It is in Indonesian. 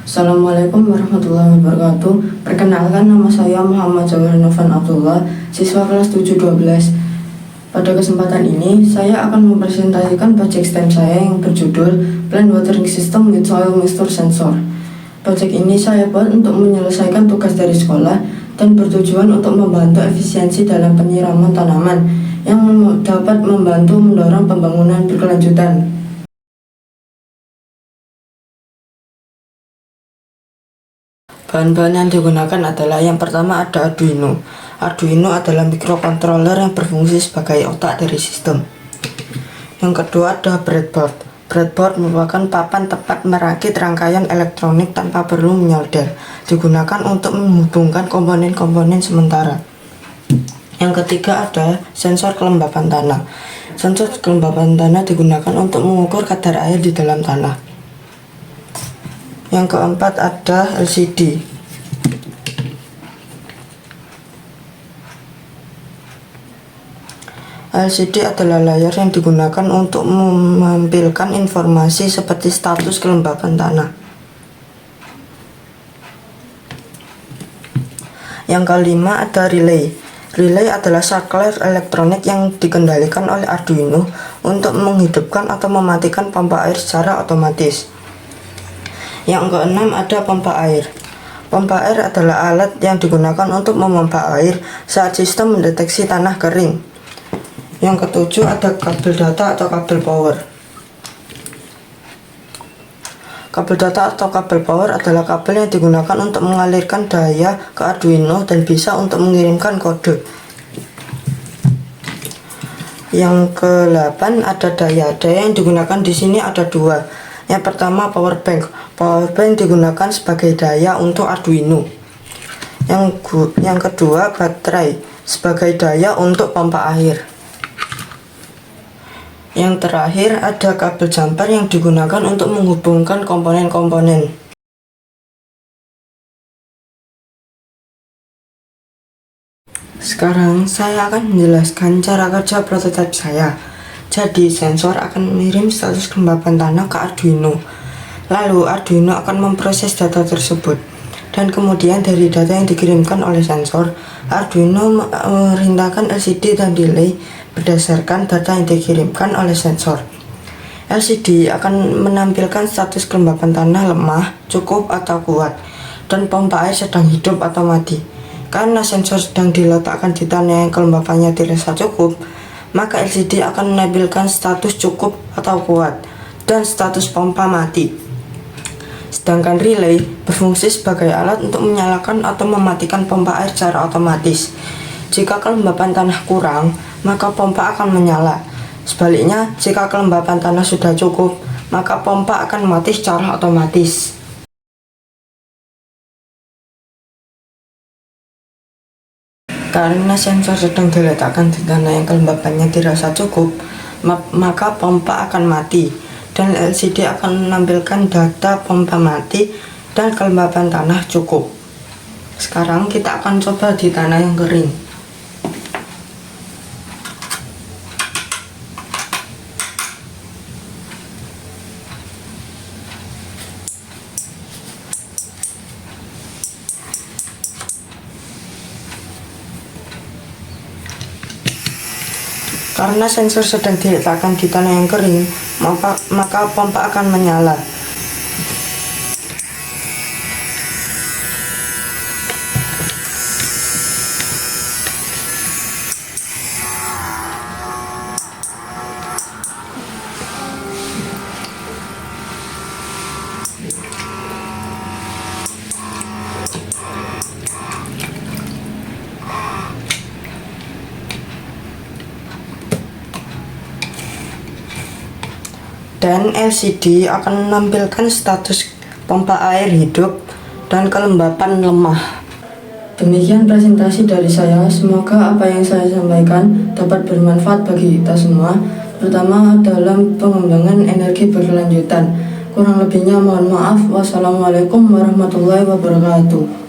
Assalamualaikum warahmatullahi wabarakatuh. Perkenalkan, nama saya Muhammad Zawahir Novan Abdullah, siswa kelas 712. Pada kesempatan ini, saya akan mempresentasikan project STEM saya yang berjudul Plant Watering System with Soil Moisture Sensor. Project ini saya buat untuk menyelesaikan tugas dari sekolah dan bertujuan untuk membantu efisiensi dalam penyiraman tanaman yang dapat membantu mendorong pembangunan berkelanjutan. Bahan-bahan yang digunakan adalah yang pertama ada Arduino. Arduino adalah microcontroller yang berfungsi sebagai otak dari sistem. Yang kedua ada breadboard. Breadboard merupakan papan tempat merakit rangkaian elektronik tanpa perlu menyolder. Digunakan untuk menghubungkan komponen-komponen sementara. Yang ketiga ada sensor kelembapan tanah. Sensor kelembapan tanah digunakan untuk mengukur kadar air di dalam tanah. Yang keempat ada LCD. LCD adalah layar yang digunakan untuk menampilkan informasi seperti status kelembapan tanah. Yang kelima ada relay. Relay adalah saklar elektronik yang dikendalikan oleh Arduino untuk menghidupkan atau mematikan pompa air secara otomatis. Yang keenam ada pompa air. Pompa air adalah alat yang digunakan untuk memompa air saat sistem mendeteksi tanah kering. Yang ketujuh ada kabel data atau kabel power. Kabel data atau kabel power adalah kabel yang digunakan untuk mengalirkan daya ke Arduino dan bisa untuk mengirimkan kode. Yang ke-8 ada daya. Daya yang digunakan di sini ada dua. Yang pertama power bank. Power bank digunakan sebagai daya untuk Arduino. Yang kedua baterai sebagai daya untuk pompa air. Yang terakhir ada kabel jumper yang digunakan untuk menghubungkan komponen-komponen. Sekarang saya akan menjelaskan cara kerja prototipe saya. Jadi sensor akan mengirim status kelembapan tanah ke Arduino. Lalu Arduino akan memproses data tersebut. Dan kemudian dari data yang dikirimkan oleh sensor, Arduino memerintahkan LCD dan delay berdasarkan data yang dikirimkan oleh sensor. LCD akan menampilkan status kelembapan tanah lemah, cukup atau kuat, dan pompa air sedang hidup atau mati. Karena sensor sedang diletakkan di tanah yang kelembapannya dirasa cukup, maka LCD akan menampilkan status cukup atau kuat dan status pompa mati. Sedangkan relay berfungsi sebagai alat untuk menyalakan atau mematikan pompa air secara otomatis. Jika kelembapan tanah kurang, maka pompa akan menyala. Sebaliknya, jika kelembapan tanah sudah cukup, maka pompa akan mati secara otomatis. Karena sensor sedang diletakkan di tanah yang kelembapannya dirasa cukup, maka pompa akan mati dan LCD akan menampilkan data pompa mati dan kelembapan tanah cukup. Sekarang kita akan coba di tanah yang kering. Karena sensor sedang diletakkan di tanah yang kering, maka pompa akan menyala. Dan LCD akan menampilkan status pompa air hidup dan kelembapan lemah. Demikian presentasi dari saya. Semoga apa yang saya sampaikan dapat bermanfaat bagi kita semua, terutama dalam pengembangan energi berkelanjutan. Kurang lebihnya mohon maaf. Wassalamualaikum warahmatullahi wabarakatuh.